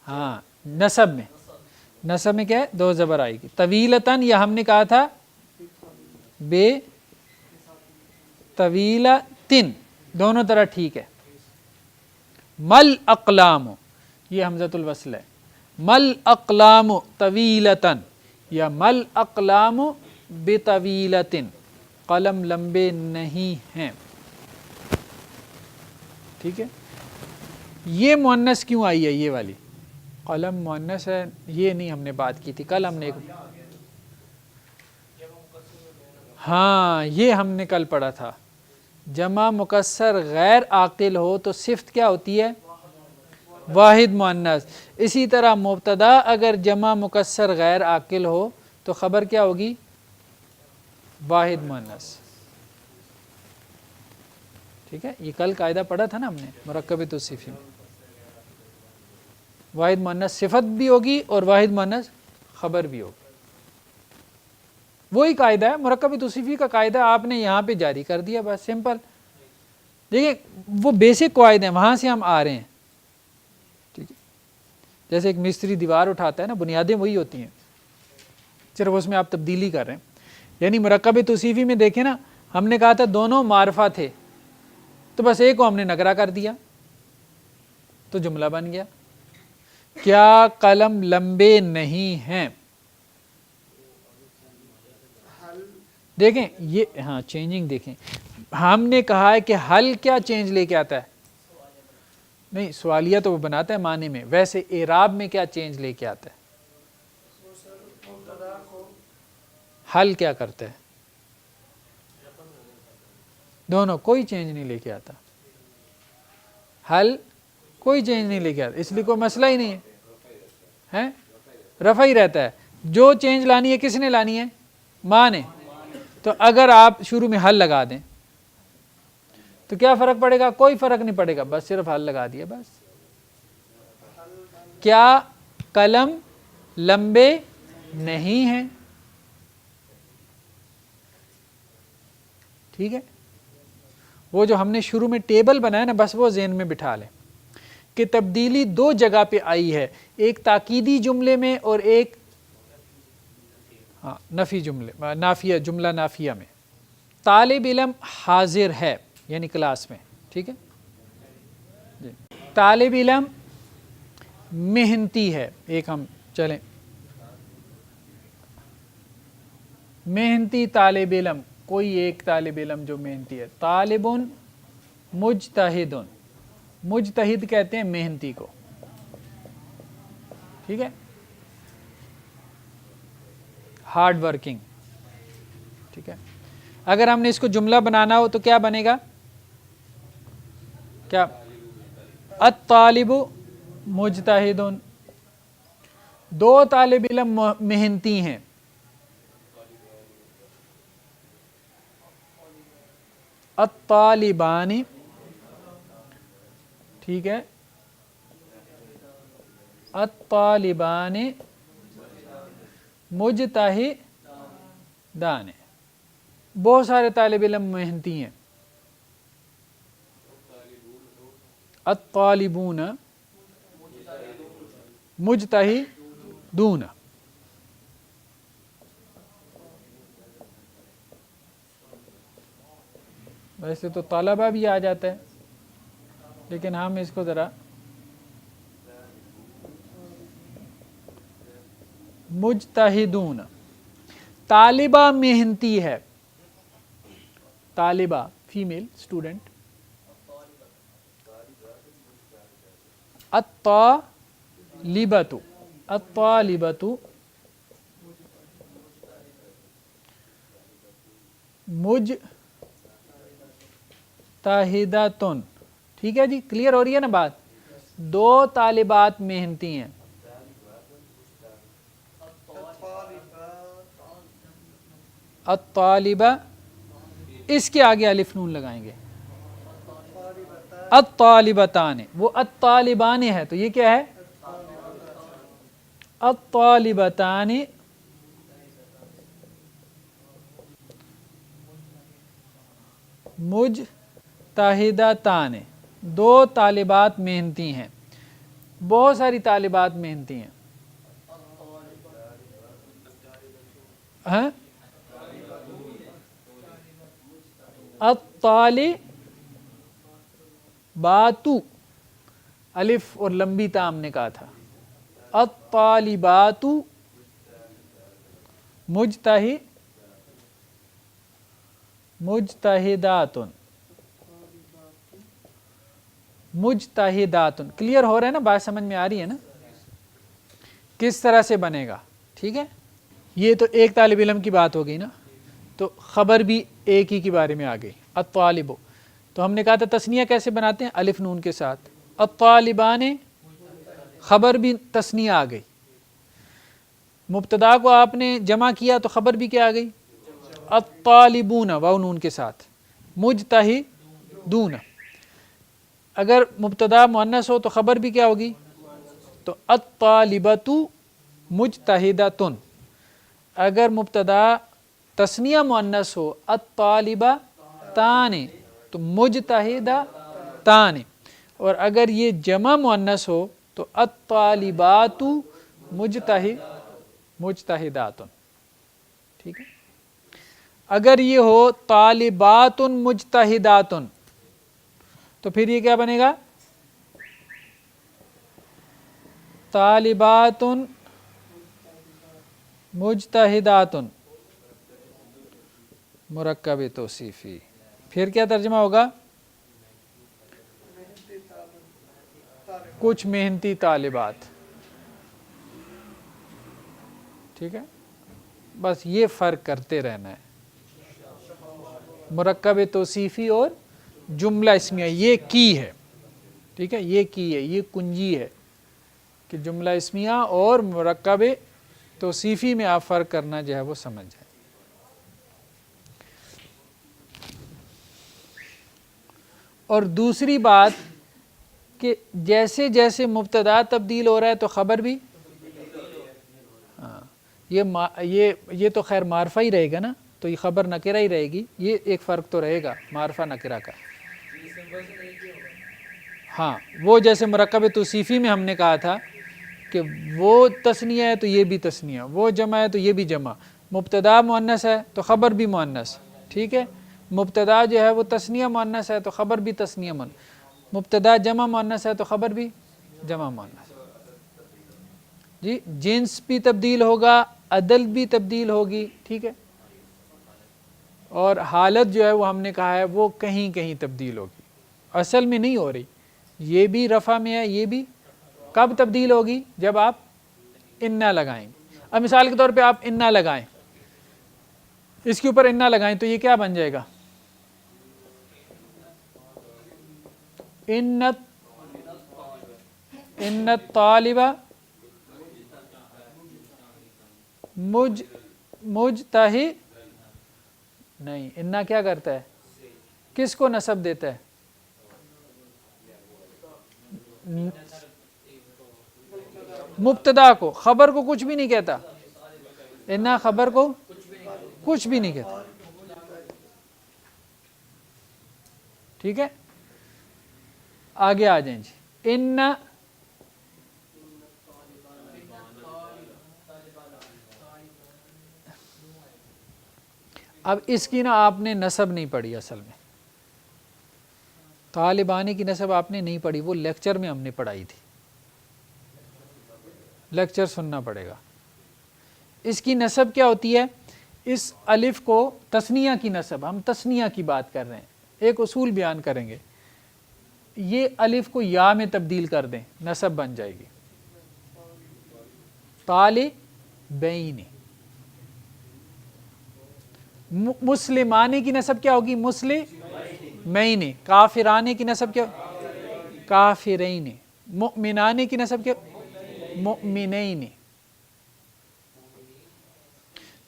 ہاں نسب میں کیا ہے؟ دو زبر آئے گی. طویلتن یا ہم نے کہا تھا بے طویلتن، دونوں طرح ٹھیک ہے. مل اقلام یہ حمزۃ الوصل ہے. مل اقلام طویلتن یا مل اقلام بطویلتن، قلم لمبے نہیں ہیں. ٹھیک ہے. یہ مؤنث کیوں آئی ہے؟ یہ والی قلم مؤنث ہے، یہ نہیں ہم نے بات کی تھی کل. ہم نے ہاں یہ ہم نے کل پڑھا تھا، جمع مکسر غیر عاقل ہو تو صفت کیا ہوتی ہے؟ واحد مؤنث. اسی طرح مبتدا اگر جمع مکسر غیر عاقل ہو تو خبر کیا ہوگی؟ واحد مؤنث. ٹھیک ہے، یہ کل قاعدہ پڑھا تھا نا ہم نے مرکب توصیفی میں. واحد مؤنث صفت بھی ہوگی اور واحد مؤنث خبر بھی ہوگی. وہی قاعدہ ہے مرکب توصیفی کا قاعدہ، آپ نے یہاں پہ جاری کر دیا، بس سمپل. دیکھیں وہ بیسک قواعد ہیں، وہاں سے ہم آ رہے ہیں. ٹھیک ہے، جیسے ایک مستری دیوار اٹھاتا ہے نا، بنیادیں وہی ہوتی ہیں، صرف اس میں آپ تبدیلی کر رہے ہیں. یعنی مرکب توصیفی میں دیکھیں نا، ہم نے کہا تھا دونوں معرفہ تھے، تو بس ایک کو ہم نے نکرہ کر دیا تو جملہ بن گیا. کیا قلم لمبے نہیں ہیں؟ دیکھیں یہ ہاں چینجنگ دیکھیں، ہم نے کہا ہے کہ حل کیا چینج لے کے آتا ہے؟ نہیں سوالیہ تو وہ بناتا ہے معنی میں، ویسے اعراب میں کیا چینج لے کے آتا ہے؟ حل کیا کرتا ہے؟ دونوں، کوئی چینج نہیں لے کے آتا. حل کوئی چینج نہیں لے کے آتا، اس لیے کوئی مسئلہ ہی نہیں ہے، رفع ہی رہتا ہے. جو چینج لانی ہے کس نے لانی ہے؟ ماں نے. تو اگر آپ شروع میں حل لگا دیں تو کیا فرق پڑے گا؟ کوئی فرق نہیں پڑے گا، بس صرف حل لگا دیا بس. کیا قلم لمبے نہیں ہیں؟ ٹھیک ہے. وہ جو ہم نے شروع میں ٹیبل بنایا نا بس وہ ذہن میں بٹھا لیں کہ تبدیلی دو جگہ پہ آئی ہے، ایک تاکیدی جملے میں اور ایک نفی جملے نافیہ جملہ نافیہ میں۔ طالب علم حاضر ہے یعنی کلاس میں، ٹھیک ہے جی۔ طالب علم محنتی ہے، ایک ہم چلیں محنتی طالب علم، کوئی ایک طالب علم جو محنتی ہے۔ طالب مجتہد، مجتہد کہتے ہیں محنتی کو، ٹھیک ہے، ہارڈ ورکنگ، ٹھیک ہے۔ اگر ہم نے اس کو جملہ بنانا ہو تو کیا بنے گا؟ کیا؟ الطالب مجتہد، دو طالب علم محنتی ہیں۔ الطالبان، ٹھیک ہے، الطالبان مجتہدان، بہت سارے طالب علم محنتی ہیں۔ الطالبون مجتہدون، ویسے تو طلبہ بھی آ جاتا ہے لیکن ہم اس کو ذرا مجتہدون۔ طالبہ محنتی ہے، طالبہ فیمیل اسٹوڈنٹ، الطالبۃ، الطالبۃ مجتہدۃ، ٹھیک ہے جی، کلیئر ہو رہی ہے نا بات؟ دو طالبات محنتی ہیں۔ الطالبہ، اس کے آگے الف نون لگائیں گے۔ الطالبتان، وہ الطالبان ہے تو یہ کیا ہے؟ الطالبتان مجتہدتان، دو طالبات محنتی ہیں، بہت ساری طالبات محنتی ہیں۔ ہاں، الطالبات، الف اور لمبی تا ہم نے کہا تھا۔ الطالبات مجتہدات، مجتہدات، کلیئر ہو رہا ہے نا؟ بات سمجھ میں آ رہی ہے نا کس طرح سے بنے گا؟ ٹھیک ہے، یہ تو ایک طالب علم کی بات ہو گئی نا، تو خبر بھی ایک ہی کے بارے میں آ گئی، الطالب۔ تو ہم نے کہا تھا تثنیہ کیسے بناتے ہیں؟ الف نون کے ساتھ۔ الطالبان، خبر بھی تثنیہ آ گئی، مبتدا کو آپ نے جمع کیا تو خبر بھی کیا آ گئی؟ الطالبون، واو نون کے ساتھ۔ مجتہدون، اگر مبتدا مؤنث ہو تو خبر بھی کیا ہوگی؟ تو الطالبۃ مجتہدۃ، اگر مبتدا تثنیہ مؤنث ہو الطالبتان تو مجتہدتان، اور اگر یہ جمع مؤنث ہو تو الطالبات مجتہدات، ٹھیک ہے۔ اگر یہ ہو طالبات مجتہدات تو پھر یہ کیا بنے گا؟ طالبات مجتہدات، مرکب توصیفی، پھر کیا ترجمہ ہوگا؟ کچھ محنتی طالبات، ٹھیک ہے۔ بس یہ فرق کرتے رہنا ہے، مرکب توصیفی اور جملہ اسمیہ، یہ کی ہے، ٹھیک ہے، یہ کی ہے، یہ کنجی ہے کہ جملہ اسمیہ اور مرکب توصیفی میں آپ فرق کرنا جو ہے وہ سمجھ جائیں۔ اور دوسری بات کہ جیسے جیسے مبتدا تبدیل ہو رہا ہے تو خبر بھی، ہاں یہ تو خیر معرفہ ہی رہے گا نا، تو یہ خبر نکرہ ہی رہے گی، یہ ایک فرق تو رہے گا معرفہ نکرہ کا۔ ہاں وہ جیسے مرکب توصیفی میں ہم نے کہا تھا کہ وہ تثنیہ ہے تو یہ بھی تثنیہ، وہ جمع ہے تو یہ بھی جمع، مبتدا مؤنث ہے تو خبر بھی مؤنث، ٹھیک ہے، مبتدا جو ہے وہ تثنیہ مؤنث ہے تو خبر بھی تثنیہ مؤنث، مبتدا جمع مؤنث ہے تو خبر بھی جمع مؤنث، جی جنس بھی تبدیل ہوگا، عدل بھی تبدیل ہوگی، ٹھیک ہے، اور حالت جو ہے وہ ہم نے کہا ہے وہ کہیں کہیں تبدیل ہوگی، اصل میں نہیں ہو رہی، یہ بھی رفع میں ہے، یہ بھی کب تبدیل ہوگی؟ جب آپ انا لگائیں گے۔ اب مثال کے طور پہ آپ انا لگائیں، اس کے اوپر انا لگائیں تو یہ کیا بن جائے گا؟ ان الطالب مجتہد، نہیں، انا کیا کرتا ہے؟ کس کو نسب دیتا ہے؟ مبتدا کو، خبر کو کچھ بھی نہیں کہتا، انا خبر کو کچھ بھی نہیں کہتا، ٹھیک ہے، آگے آ جائیں جی، ان اب اس کی نا آپ نے نسب نہیں پڑھی، اصل میں طالبانی کی نسب آپ نے نہیں پڑھی، وہ لیکچر میں ہم نے پڑھائی تھی، لیکچر سننا پڑے گا۔ اس کی نسب کیا ہوتی ہے؟ اس الف کو، تثنیہ کی نسب، ہم تثنیہ کی بات کر رہے ہیں، ایک اصول بیان کریں گے، یہ الف کو یا میں تبدیل کر دیں، نسب بن جائے گی طالبین، مسلمانے کی نسب کیا ہوگی؟ مسلمین، کافرانے کی نسب کیا؟ کافرین، مؤمنانے کی نسب کیا؟ مؤمنین،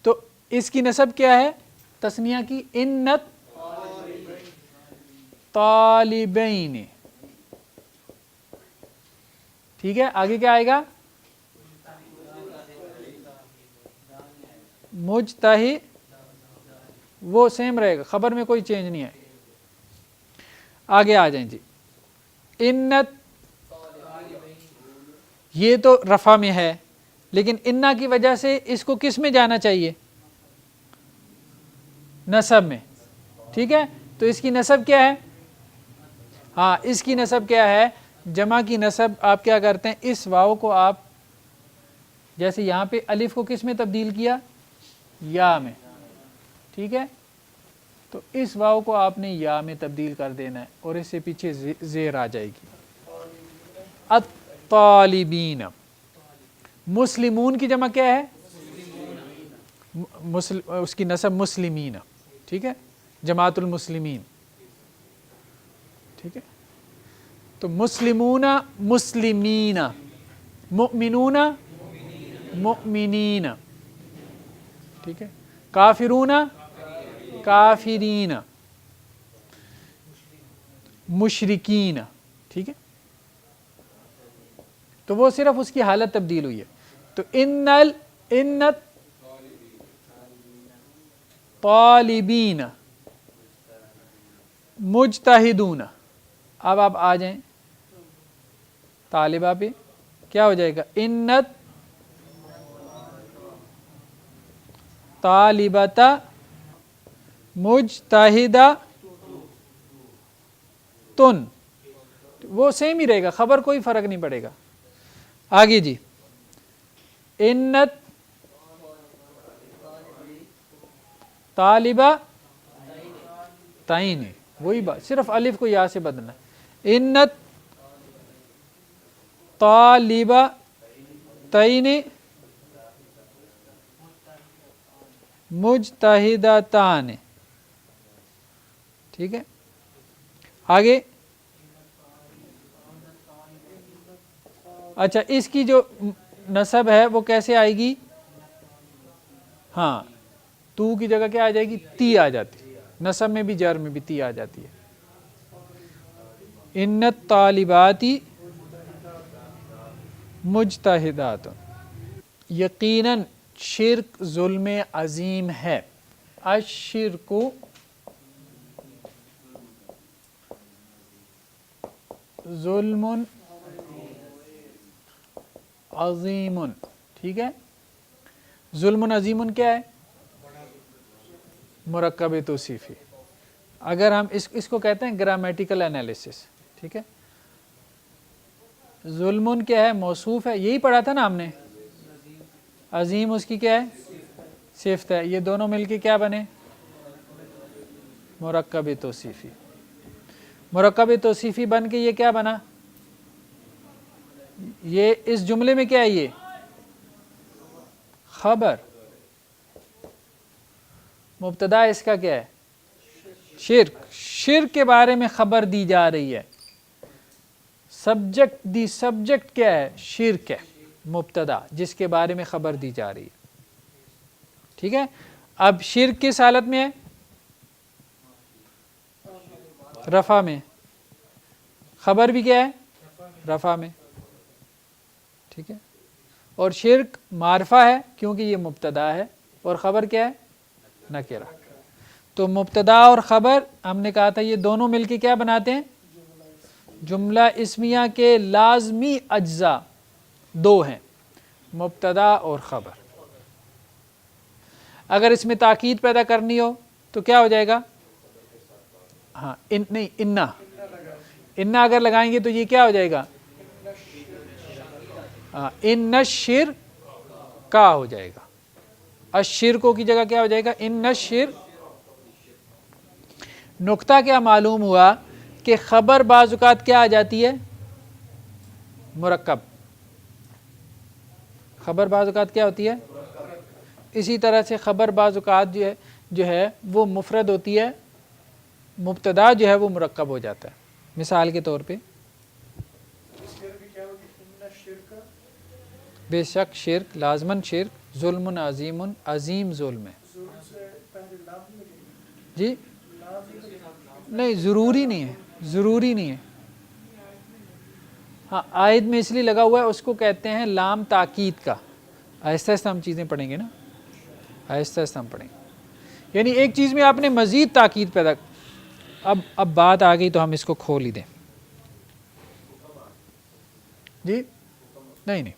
تو اس کی نسب کیا ہے تثنیہ کی؟ انت طالبین، ٹھیک ہے، آگے کیا آئے گا؟ مجتہد، وہ سیم رہے گا، خبر میں کوئی چینج نہیں ہے، آگے آ جائیں جی، انت، یہ تو رفع میں ہے، لیکن انا کی وجہ سے اس کو کس میں جانا چاہیے؟ نسب میں، ٹھیک ہے، تو اس کی نسب کیا ہے؟ ہاں اس کی نسب کیا ہے؟ جمع کی نسب آپ کیا کرتے ہیں؟ اس واو کو آپ جیسے یہاں پہ الف کو کس میں تبدیل کیا؟ یا میں، ٹھیک ہے، تو اس واو کو آپ نے یا میں تبدیل کر دینا ہے اور اس سے پیچھے زیر آ جائے گی، الطالبین، مسلمون کی جمع کیا ہے؟ اس کی نسب مسلمین، ٹھیک ہے، جماعت المسلمین، ٹھیک ہے، تو مسلمون مسلمین، مؤمنون مؤمنین، ٹھیک ہے، کافرون کافرین، مشرکین، ٹھیک ہے، تو وہ صرف اس کی حالت تبدیل ہوئی ہے، تو انت طالبین مجتہدون، اب آپ آ جائیں طالبہ پہ، کیا ہو جائے گا؟ انت طالبۃ مجتہدہ تن، وہ سیم ہی رہے گا، خبر کوئی فرق نہیں پڑے گا، آگے جی، انت طالبہ تین، وہی بات، صرف الف کو یا سے بدلنا، انت طالبہ تین مجتہدتان، ٹھیک ہے، آگے، اچھا اس کی جو نسب ہے وہ کیسے آئے گی؟ ہاں تو کی جگہ کیا آ جائے گی؟ تی آ جاتی ہے، نسب میں بھی جر میں بھی تی آ جاتی ہے، انت طالباتی مجتہدات، یقیناً شرک ظلم عظیم ہے، الشرک ظلم عظیم. ٹھیک ہے, ظلم عظیم کیا ہے؟ مرکب توصیفی. اگر ہم اس کو کہتے ہیں گرامیٹیکل انالیسس. ٹھیک ہے, ظلم کیا ہے؟ موصوف ہے, یہی پڑھا تھا نا ہم نے. عظیم اس کی کیا ہے؟ صفت ہے. یہ دونوں مل کے کیا بنے؟ مرکب توصیفی. مرکب توصیفی بن کے یہ کیا بنا؟ یہ اس جملے میں کیا ہے؟ یہ خبر. مبتدا اس کا کیا ہے؟ شرک. شرک کے بارے میں خبر دی جا رہی ہے. سبجیکٹ کیا ہے؟ شرک ہے. مبتدا جس کے بارے میں خبر دی جا رہی ہے. ٹھیک ہے, اب شرک کس حالت میں ہے؟ رفع میں. خبر بھی کیا ہے؟ رفع میں. ٹھیک ہے, اور شرک معرفہ ہے کیونکہ یہ مبتدا ہے, اور خبر کیا ہے؟ نکرہ. تو مبتدا اور خبر ہم نے کہا تھا یہ دونوں مل کے کیا بناتے ہیں؟ جملہ اسمیہ کے لازمی اجزاء دو ہیں, مبتدا اور خبر. اگر اس میں تاکید پیدا کرنی ہو تو کیا ہو جائے گا؟ ہاں انا اگر لگائیں گے تو یہ کیا ہو جائے گا؟ ان الشرک کا ہو جائے گا. الشرکوں کی جگہ کیا ہو جائے گا؟ ان الشرک. نقطہ کیا معلوم ہوا کہ خبر بعض اوقات کیا آ جاتی ہے؟ مرکب. خبر بعض اوقات کیا ہوتی ہے؟ اسی طرح سے خبر بعض اوقات جو ہے وہ مفرد ہوتی ہے, مبتدا جو ہے وہ مرکب ہو جاتا ہے. مثال کے طور پہ بے شک شرک, لازمن شرک, ظلم عظیم, عظیم ظلم ہے. جی نہیں, ضروری نہیں ہے, ضروری نہیں ہے. ہاں آیت میں اس لیے لگا ہوا ہے, اس کو کہتے ہیں لام تاکید کا. آہستہ آہستہ ہم چیزیں پڑھیں گے نا, آہستہ آہستہ ہم پڑھیں گے. یعنی ایک چیز میں آپ نے مزید تاکید پیدا. اب بات آ گئی تو ہم اس کو کھول ہی دیں. جی نہیں,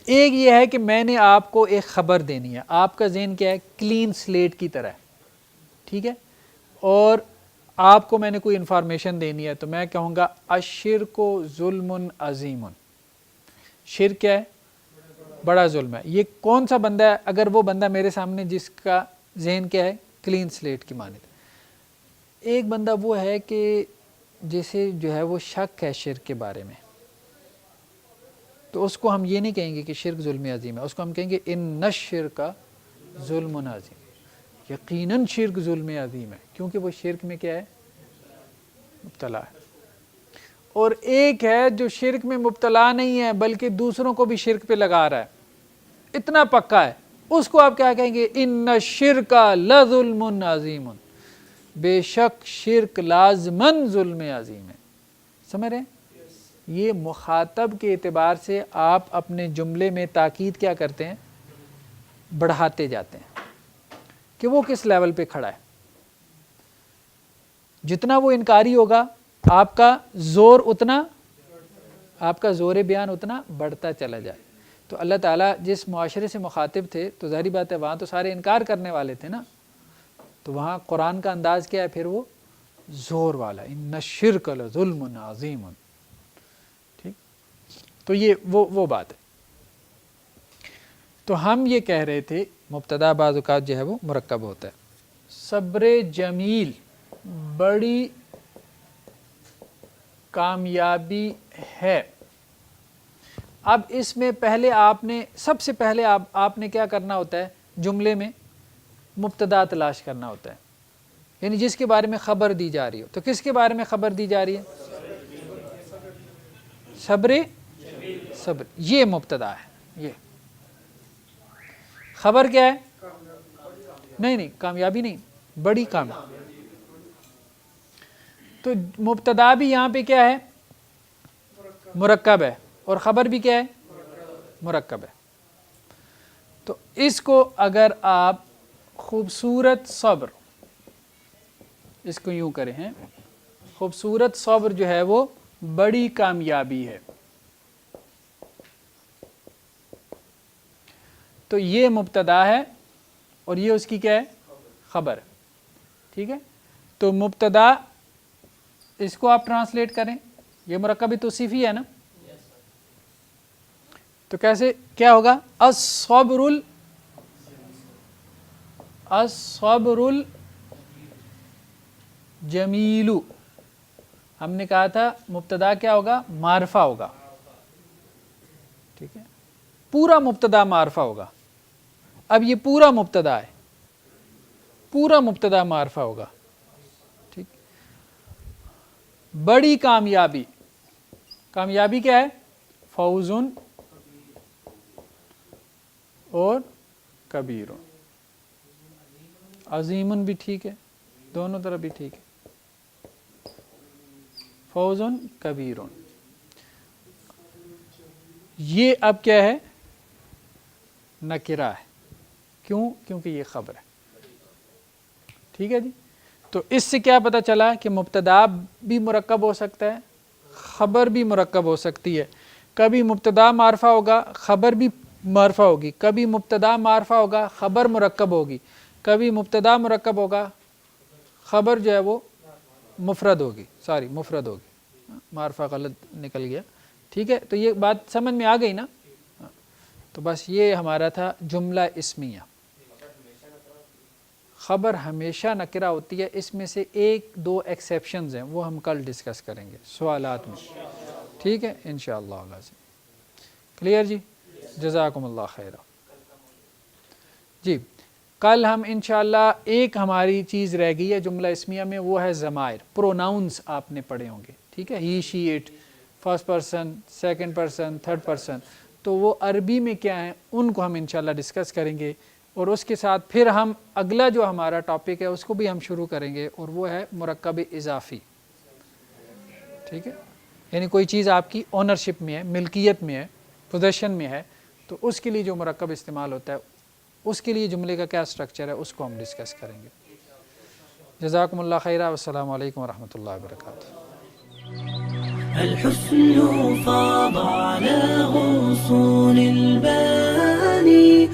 ایک یہ ہے کہ میں نے آپ کو ایک خبر دینی ہے, آپ کا ذہن کیا ہے؟ کلین سلیٹ کی طرح ہے. ٹھیک ہے, اور آپ کو میں نے کوئی انفارمیشن دینی ہے تو میں کہوں گا الشرک ظلم عظیم. شرک کیا ہے؟ بڑا ظلم ہے. یہ کون سا بندہ ہے؟ اگر وہ بندہ میرے سامنے جس کا ذہن کیا ہے؟ کلین سلیٹ کی مانند. ایک بندہ وہ ہے کہ جسے جو ہے وہ شک ہے شرک کے بارے میں, تو اس کو ہم یہ نہیں کہیں گے کہ شرک ظلم عظیم ہے, اس کو ہم کہیں گے ان الشرک ظلم عظیم. یقیناً شرک ظلم عظیم ہے, کیونکہ وہ شرک میں کیا ہے؟ مبتلا ہے. اور ایک ہے جو شرک میں مبتلا نہیں ہے بلکہ دوسروں کو بھی شرک پہ لگا رہا ہے, اتنا پکا ہے, اس کو آپ کیا کہیں گے؟ ان الشرک لظلم عظیم. بے شک شرک لازماً ظلم عظیم ہے. سمجھ رہے ہیں؟ یہ مخاطب کے اعتبار سے آپ اپنے جملے میں تاکید کیا کرتے ہیں؟ بڑھاتے جاتے ہیں کہ وہ کس لیول پہ کھڑا ہے. جتنا وہ انکاری ہوگا آپ کا زور اتنا, آپ کا زور بیان اتنا بڑھتا چلا جائے. تو اللہ تعالیٰ جس معاشرے سے مخاطب تھے تو ظاہری بات ہے وہاں تو سارے انکار کرنے والے تھے نا, تو وہاں قرآن کا انداز کیا ہے پھر؟ وہ زور والا, ان الشرک لظلم عظیم. ٹھیک, تو یہ وہ بات ہے. تو ہم یہ کہہ رہے تھے مبتدا بعض اوقات جو ہے وہ مرکب ہوتا ہے. صبر جمیل بڑی کامیابی ہے. اب اس میں پہلے سب سے پہلے آپ نے کیا کرنا ہوتا ہے؟ جملے میں مبتدا تلاش کرنا ہوتا ہے, یعنی جس کے بارے میں خبر دی جا رہی ہو. تو کس کے بارے میں خبر دی جا رہی ہے؟ صبر, یہ مبتدا ہے. یہ خبر کیا ہے؟ نہیں, کامیابی نہیں, بڑی کامیابی. تو مبتدا بھی یہاں پہ کیا ہے؟ مرکب ہے, اور خبر بھی کیا ہے؟ مرکب ہے. تو اس کو اگر آپ خوبصورت صبر, اس کو یوں کریں ہیں, خوبصورت صبر جو ہے وہ بڑی کامیابی ہے. تو یہ مبتدا ہے اور یہ اس کی کیا ہے؟ خبر. ٹھیک ہے، تو مبتدا اس کو آپ ٹرانسلیٹ کریں، یہ مرکب توصیفی ہے نا، تو کیسے کیا ہوگا؟ الصبر الجمیل. ہم نے کہا تھا مبتدا کیا ہوگا؟ معرفہ ہوگا. ٹھیک ہے، پورا مبتدا معرفہ ہوگا. اب یہ پورا مبتدا ہے، پورا مبتدا معرفہ ہوگا. ٹھیک، بڑی کامیابی. کامیابی کیا ہے؟ فوزن اور کبیرن. عظیمن بھی ٹھیک ہے، دونوں طرف بھی ٹھیک ہے. فوزن کبیرن. یہ اب کیا ہے؟ نکرہ ہے. کیوں؟ کیونکہ یہ خبر ہے. ٹھیک ہے جی. تو اس سے کیا پتہ چلا کہ مبتدا بھی مرکب ہو سکتا ہے، خبر بھی مرکب ہو سکتی ہے. کبھی مبتدا معرفہ ہوگا، خبر بھی معرفہ ہوگی. کبھی مبتدا معرفہ ہوگا، خبر مرکب ہوگی. کبھی مبتدا مرکب ہوگا، خبر جو ہے وہ مفرد ہوگی. مفرد ہوگی، معرفہ غلط نکل گیا. ٹھیک ہے، تو یہ بات سمجھ میں آ گئی نا. تو بس یہ ہمارا تھا جملہ اسمیہ. خبر ہمیشہ نکرہ ہوتی ہے، اس میں سے ایک دو ایکسیپشنز ہیں، وہ ہم کل ڈسکس کریں گے سوالات میں. ٹھیک ہے انشاءاللہ. کلیئر جی؟ جزاکم اللہ خیرہ. جی کل ہم انشاءاللہ ایک ہماری چیز رہ گئی ہے جملہ اسمیہ میں، وہ ہے ضمائر. پروناؤنس آپ نے پڑھے ہوں گے. ٹھیک ہے، he she it, first person, second person, third person. تو وہ عربی میں کیا ہیں ان کو ہم انشاءاللہ ڈسکس کریں گے. اور اس کے ساتھ پھر ہم اگلا جو ہمارا ٹاپک ہے اس کو بھی ہم شروع کریں گے، اور وہ ہے مرکب اضافی. ٹھیک ہے، یعنی کوئی چیز آپ کی اونرشپ میں ہے، ملکیت میں ہے، پوزیشن میں ہے، تو اس کے لیے جو مرکب استعمال ہوتا ہے، اس کے لیے جملے کا کیا سٹرکچر ہے، اس کو ہم ڈسکس کریں گے. جزاکم اللہ خیرہ، والسلام علیکم ورحمۃ اللہ وبرکاتہ. الحسن فاض على غصون الباني